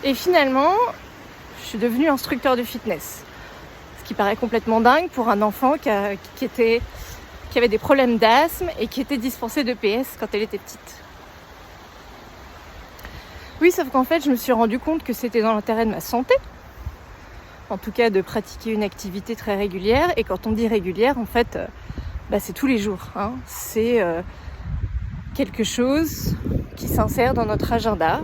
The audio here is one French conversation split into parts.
Et finalement, je suis devenue instructeur de fitness. Ce qui paraît complètement dingue pour un enfant qui avait des problèmes d'asthme et qui était dispensée de PS quand elle était petite. Oui, sauf qu'en fait, je me suis rendu compte que c'était dans l'intérêt de ma santé, en tout cas de pratiquer une activité très régulière. Et quand on dit régulière, en fait, c'est tous les jours. C'est quelque chose qui s'insère dans notre agenda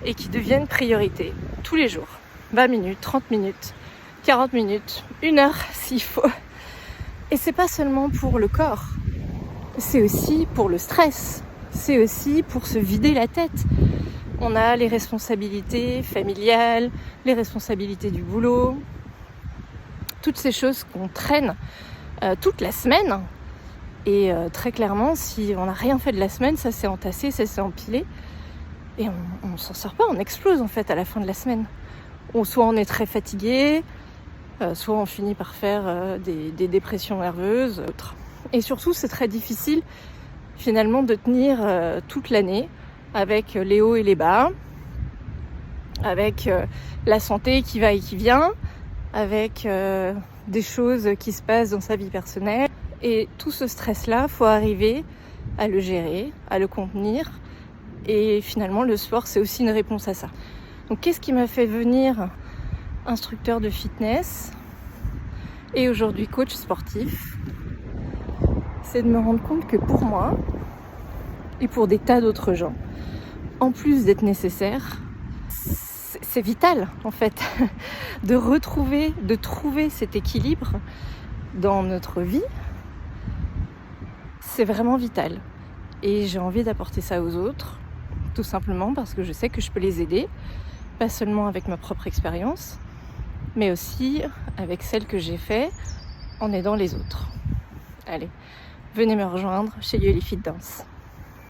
et qui devient une priorité tous les jours. 20 minutes, 30 minutes, 40 minutes, 1 heure s'il faut. Et c'est pas seulement pour le corps, c'est aussi pour le stress, c'est aussi pour se vider la tête. On a les responsabilités familiales, les responsabilités du boulot, toutes ces choses qu'on traîne toute la semaine. Et très clairement, si on n'a rien fait de la semaine, ça s'est entassé, ça s'est empilé. Et on s'en sort pas, on explose en fait à la fin de la semaine. Soit on est très fatigué, soit on finit par faire des dépressions nerveuses. Et surtout, c'est très difficile finalement de tenir toute l'année avec les hauts et les bas, avec la santé qui va et qui vient, avec des choses qui se passent dans sa vie personnelle. Et tout ce stress-là, il faut arriver à le gérer, à le contenir. Et finalement, le sport, c'est aussi une réponse à ça. Donc, qu'est-ce qui m'a fait devenir instructeur de fitness et aujourd'hui coach sportif? C'est de me rendre compte que pour moi, et pour des tas d'autres gens, en plus d'être nécessaire, c'est vital en fait de trouver cet équilibre dans notre vie. C'est vraiment vital et j'ai envie d'apporter ça aux autres, tout simplement parce que je sais que je peux les aider, pas seulement avec ma propre expérience, mais aussi avec celle que j'ai fait en aidant les autres. Allez, venez me rejoindre chez Yoli Fit Dance.